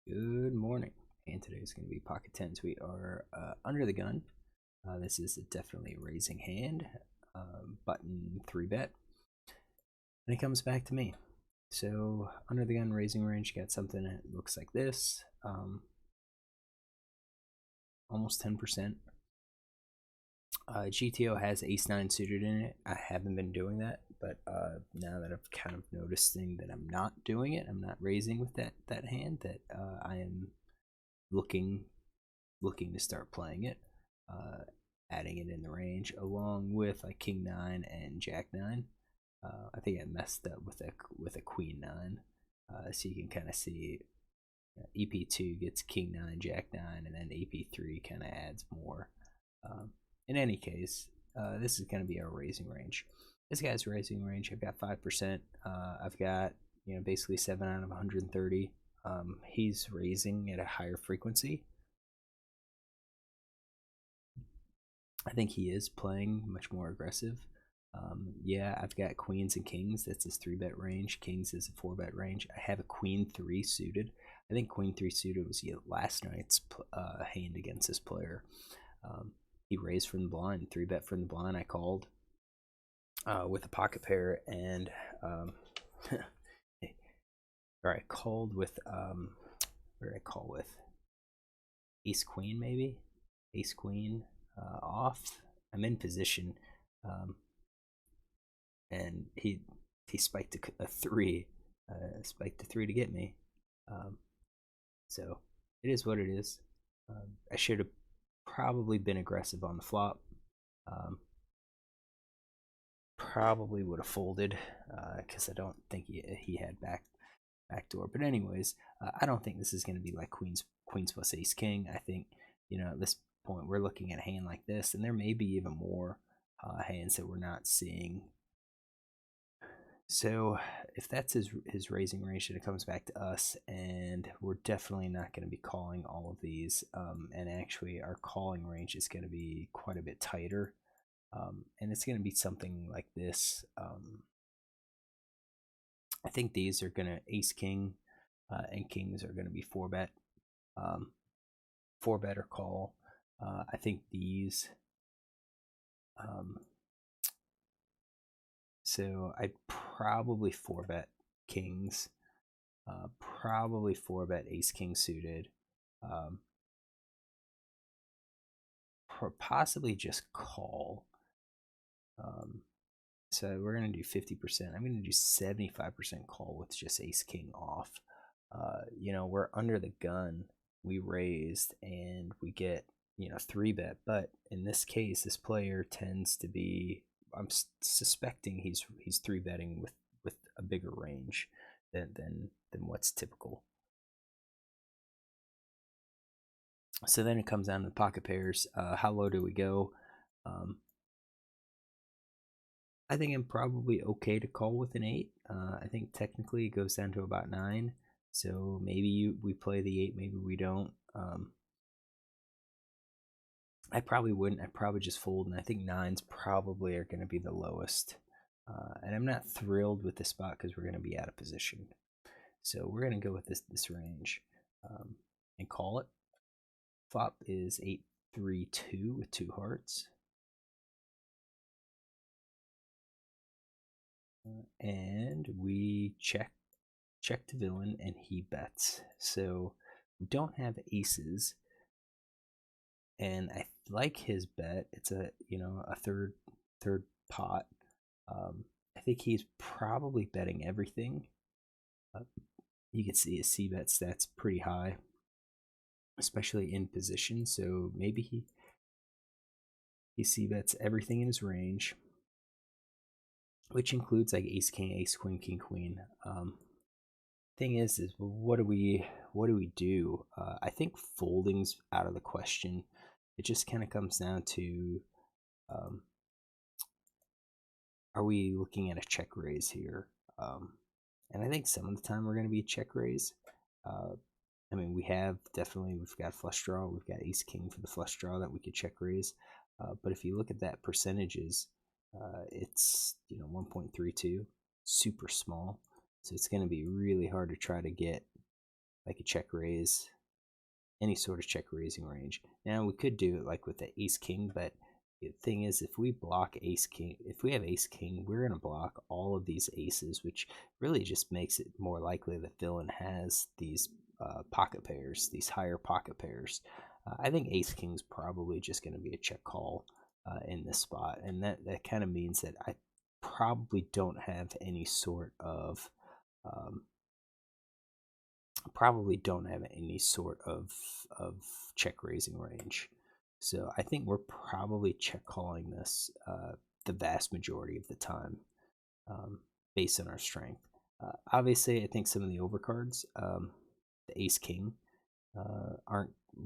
Good morning, and today's going to be pocket tens. We are under the gun. This is definitely a raising hand, button 3-bet, and it comes back to me. So under the gun raising range, got something that looks like this, almost 10%. GTO has ace-9 suited in it. I haven't been doing that, but now that I've kind of noticing that I'm not doing it, I'm not raising with that hand, that I am looking to start playing it, adding it in the range along with like king 9 and jack 9. I think I messed up with a queen 9, so you can kind of see EP2 gets king 9, jack 9, and then EP3 kind of adds more. In any case, this is going to be our raising range. This guy's raising range, I've got 5%. I've got basically 7 out of 130. He's raising at a higher frequency. I think he is playing much more aggressive. Yeah, I've got queens and kings. That's his 3-bet range. Kings is a 4-bet range. I have a queen 3 suited. I think queen 3 suited was last night's hand against this player. He raised from the blind, 3-bet from the blind. I called with a pocket pair, and or I called with what did I call with? Ace queen, maybe. Ace queen off. I'm in position, and he spiked a 3, spiked a 3 to get me. So it is what it is. I should have probably been aggressive on the flop. Probably would have folded because I don't think he had backdoor. But anyways, I don't think this is going to be like queens plus ace king. I think at this point we're looking at a hand like this, and there may be even more hands that we're not seeing. So if that's his raising range, then it comes back to us, and we're definitely not going to be calling all of these. And actually, our calling range is going to be quite a bit tighter, and it's going to be something like this. I think these are going to ace king, and kings are going to be 4-bet, 4-bet or call. I think these. So I'd probably 4-bet kings, probably 4-bet ace king suited, possibly just call. So we're going to do 50%. I'm going to do 75% call with just ace king off. We're under the gun. We raised and we get 3-bet, but in this case, this player tends to be. I'm suspecting he's 3-betting with a bigger range than what's typical. So then it comes down to the pocket pairs. How low do we go? I think I'm probably okay to call with an 8. I think technically it goes down to about 9. So maybe we play the 8, maybe we don't. I probably wouldn't. I'd probably just fold, and I think 9s probably are going to be the lowest. And I'm not thrilled with this spot because we're going to be out of position. So we're going to go with this range and call it. Flop is 8-3-2 with 2 hearts. And we check the villain, and he bets. So we don't have aces, and I like his bet. It's a third pot. I think he's probably betting everything. You can see his c-bet stats pretty high, especially in position. So maybe he c-bets everything in his range, which includes like ace king, ace queen, king queen. Thing is what do we do? I think folding's out of the question. It just kind of comes down to are we looking at a check raise here? And I think some of the time we're going to be a check raise. I mean, we've got flush draw, we've got ace king for the flush draw that we could check raise. But if you look at that percentages, it's 1.32, super small. So it's going to be really hard to try to get like a check raise, any sort of check raising range. Now we could do it like with the ace king, but the thing is, if we block ace king, if we have ace king, we're going to block all of these aces, which really just makes it more likely that villain has these pocket pairs, these higher pocket pairs. I think ace king's probably just going to be a check call in this spot, and that kind of means that I probably don't have any sort of check raising range. So I think we're probably check calling this the vast majority of the time, based on our strength. Obviously, I think some of the overcards, the ace king,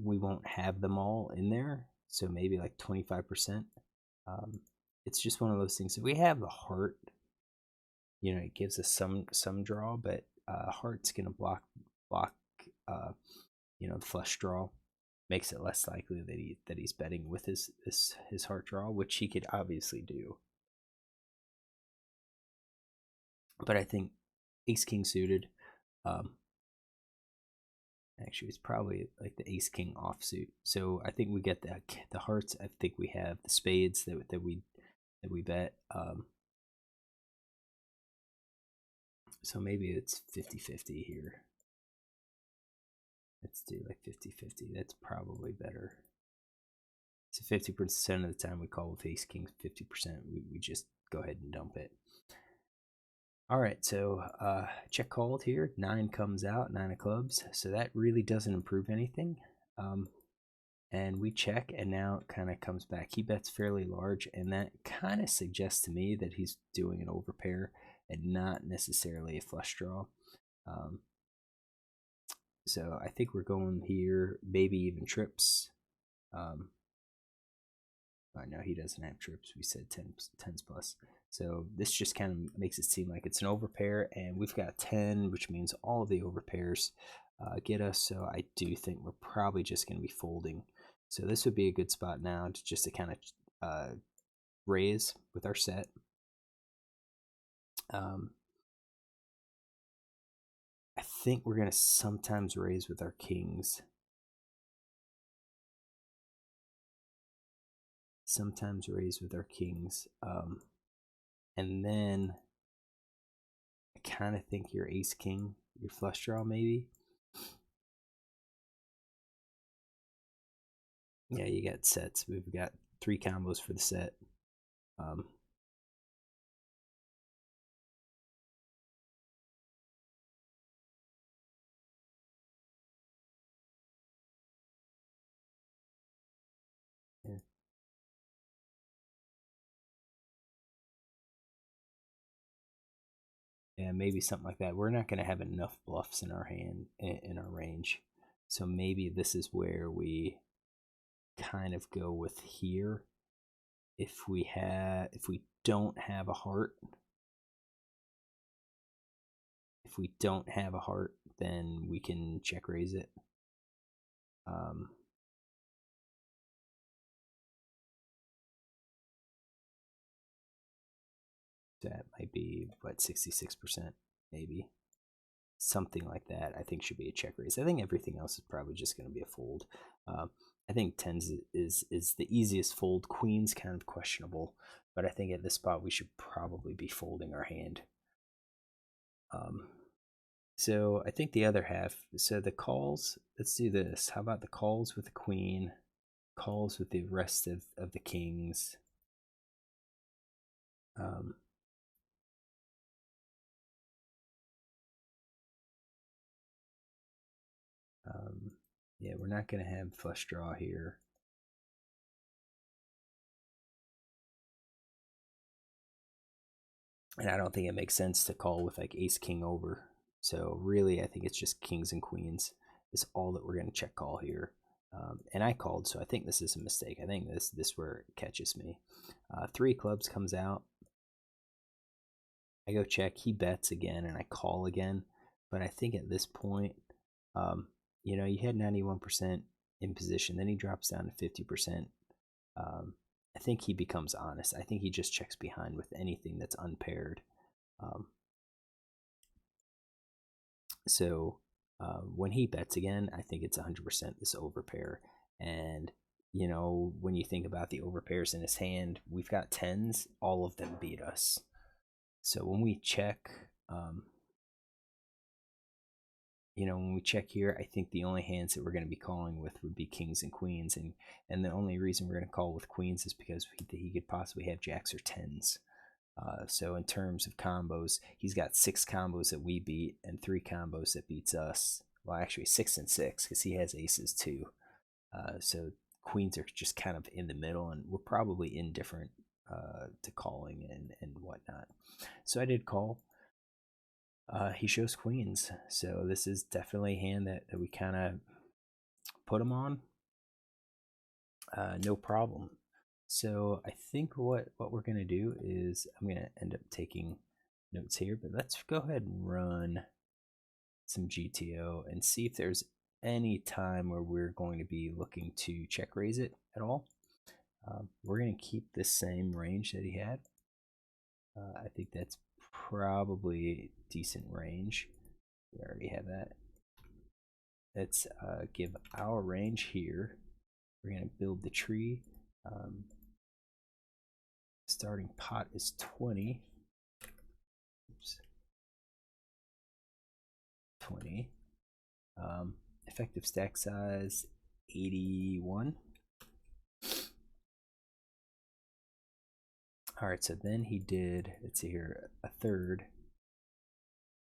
we won't have them all in there. So maybe like 25%. It's just one of those things. If we have the heart, it gives us some draw, but heart's gonna block the flush draw, makes it less likely that he's betting with his heart draw, which he could obviously do. But I think ace king suited, actually it's probably like the ace king offsuit. So I think we get the hearts. I think we have the spades that we bet. So maybe it's 50-50 here. Let's do like 50-50. That's probably better. So 50% of the time we call with ace king, 50% we just go ahead and dump it. All right, so check called here. 9 comes out, 9 of clubs. So that really doesn't improve anything. And we check, and now it kind of comes back. He bets fairly large, and that kind of suggests to me that he's doing an overpair and not necessarily a flush draw. So I think we're going here, maybe even trips. No, he doesn't have trips. We said 10s plus. So this just kind of makes it seem like it's an overpair, and we've got 10, which means all of the overpairs get us. So I do think we're probably just going to be folding. So this would be a good spot now to kind of raise with our set. I think we're going to sometimes raise with our kings. Sometimes raise with our kings. And then I kind of think your ace king, your flush draw maybe. Yeah, you got sets. We've got 3 combos for the set. Yeah. Yeah, maybe something like that. We're not going to have enough bluffs in our hand, in our range. So maybe this is where we kind of go with here. If we don't have a heart, then we can check raise it. That might be what, 66%, maybe something like that. I think should be a check raise. I think everything else is probably just going to be a fold. I think 10s is the easiest fold. Queens kind of questionable, but I think at this spot we should probably be folding our hand. So I think the other half, so the calls, let's do this. How about the calls with the queen, calls with the rest of the kings? Yeah, we're not going to have flush draw here. And I don't think it makes sense to call with like ace king over. So really, I think it's just kings and queens is all that we're going to check call here. And I called, so I think this is a mistake. I think this where it catches me. 3 clubs comes out. I go check. He bets again, and I call again. But I think at this point, you had 91% in position. Then he drops down to 50%. I think he becomes honest. I think he just checks behind with anything that's unpaired. So When he bets again, I think it's 100% this overpair. And, when you think about the overpairs in his hand, we've got tens, all of them beat us. So when we check, when we check here, I think the only hands that we're going to be calling with would be kings and queens. And the only reason we're going to call with queens is because he could possibly have jacks or tens. So in terms of combos, he's got 6 combos that we beat and 3 combos that beats us. Well, actually 6 and 6 because he has aces too. So queens are just kind of in the middle, and we're probably indifferent to calling and whatnot. So I did call. He shows queens, so this is definitely a hand that we kind of put him on. No problem. So I think what we're going to do is I'm going to end up taking notes here, but let's go ahead and run some GTO and see if there's any time where we're going to be looking to check raise it at all. We're going to keep the same range that he had. I think that's probably a decent range. We already have that. Let's give our range here. We're going to build the tree. Starting pot is 20. Oops. 20. Effective stack size 81. All right, so then he did, let's see here, a third,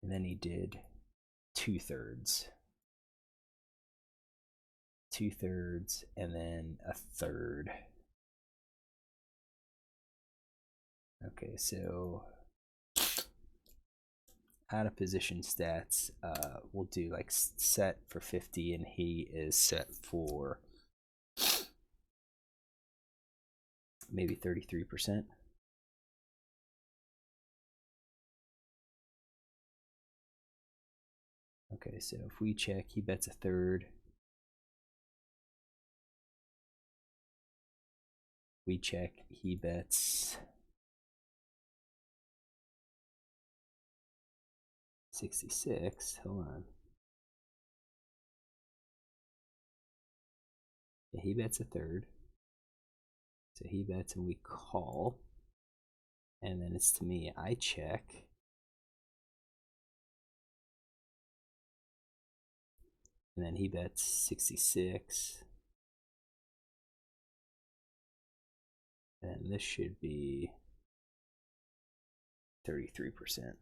and then he did 2/3. 2/3, and then a third. Okay, so out of position stats, we'll do like set for 50, and he is set for maybe 33%. Okay, so if we check, he bets a third. We check, he bets 66. Hold on. Yeah, he bets a third. So he bets and we call. And then it's to me. I check. And then he bets 66. And this should be 33%.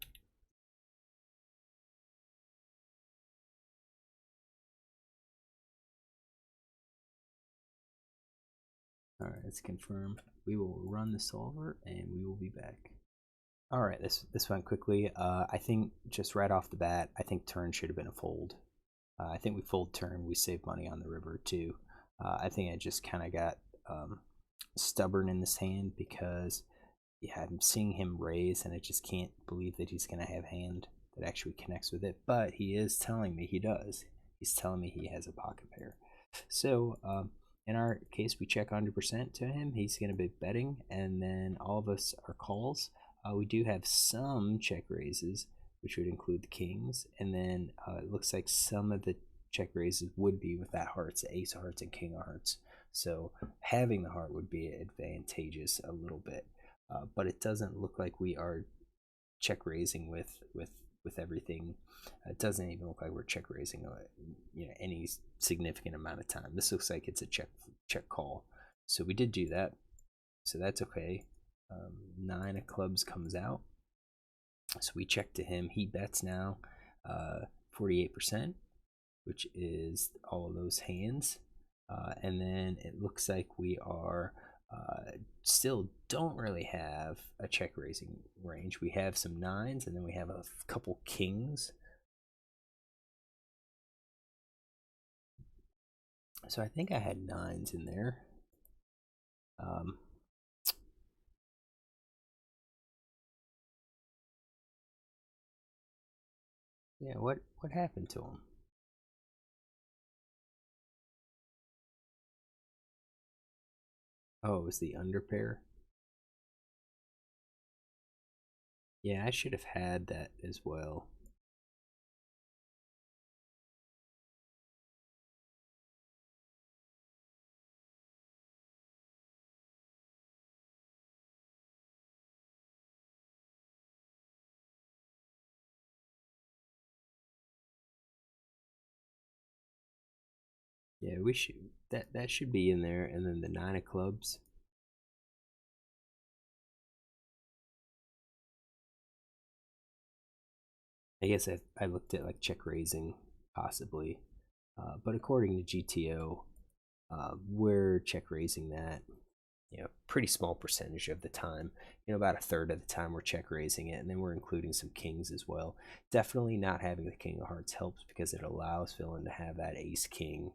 All right, let's confirm. We will run the solver and we will be back. All right, this went quickly. I think just right off the bat, I think turn should have been a fold. I think we fold turn. We save money on the river too. I think I just kind of got stubborn in this hand because I'm seeing him raise and I just can't believe that he's going to have hand that actually connects with it. But he is telling me he does. He's telling me he has a pocket pair. So in our case, we check 100% to him. He's going to be betting, and then all of us are calls. We do have some check raises, which would include the kings, and then it looks like some of the check raises would be with that hearts, the ace of hearts and king of hearts. So having the heart would be advantageous a little bit, but it doesn't look like we are check raising with everything. It doesn't even look like we're check raising any significant amount of time. This looks like it's a check call. So we did do that, so that's okay. 9 of clubs comes out, so we check to him. He bets now 48%, which is all of those hands, and then it looks like we are still don't really have a check raising range. We have some 9s, and then we have a couple kings. So I think I had 9s in there. Yeah, what happened to him? Oh, it was the under pair. Yeah, I should have had that as well. Yeah, we should that should be in there, and then the 9 of clubs. I guess I looked at like check raising possibly, but according to GTO, we're check raising that, pretty small percentage of the time. About a third of the time we're check raising it, and then we're including some kings as well. Definitely not having the king of hearts helps because it allows villain to have that ace king,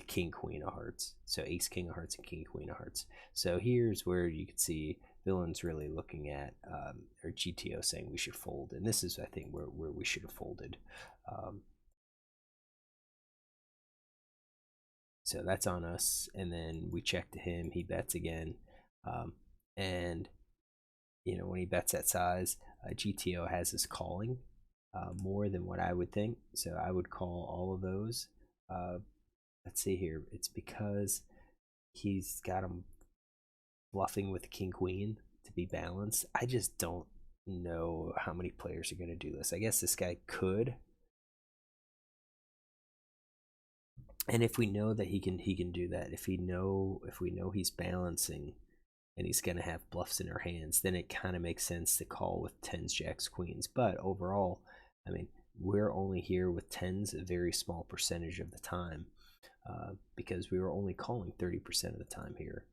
king queen of hearts. So ace king of hearts and king queen of hearts. So here's where you can see villain's really looking at, or GTO saying we should fold, and this is I think where we should have folded. Um, So that's on us. And then we check to him. He bets again. And, when he bets that size, GTO has his calling more than what I would think. So I would call all of those. Let's see here. It's because he's got him bluffing with king queen to be balanced. I just don't know how many players are going to do this. I guess this guy could. And if we know that he can do that, if we know he's balancing and he's going to have bluffs in our hands, then it kind of makes sense to call with tens, jacks, queens. But overall, I mean, we're only here with tens a very small percentage of the time, because we were only calling 30% of the time here.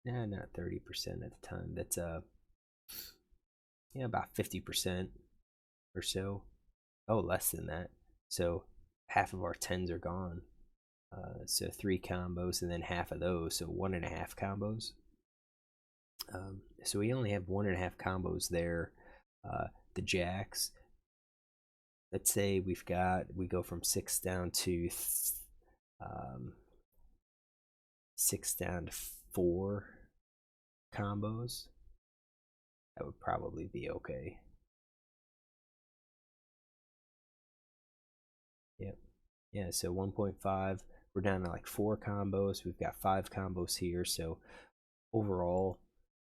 Not 30% at the time. That's about 50% or so. Oh, less than that. So half of our tens are gone. So 3 combos and then half of those, so 1.5 combos. So we only have 1.5 combos there. The jacks, let's say we go from 6 down to 6 down to 4 combos. That would probably be okay. Yep. Yeah, so 1.5, we're down to like 4 combos. We've got 5 combos here. So overall,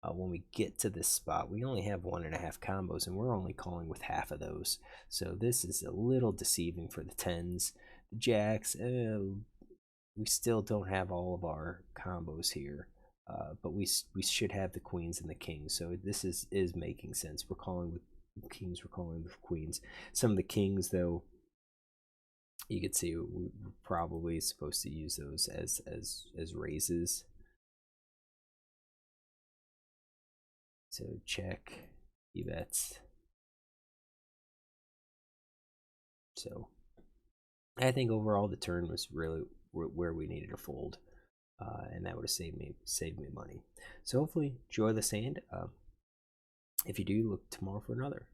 when we get to this spot, we only have 1.5 combos, and we're only calling with half of those. So this is a little deceiving for the tens. The jacks, we still don't have all of our combos here, but we should have the queens and the kings. So this is making sense. We're calling with kings, we're calling with queens. Some of the kings, though, you could see we're probably supposed to use those as raises. So check, he bets. So I think overall the turn was really where we needed to fold, and that would have saved me money. So hopefully enjoy the sand. If you do, look tomorrow for another.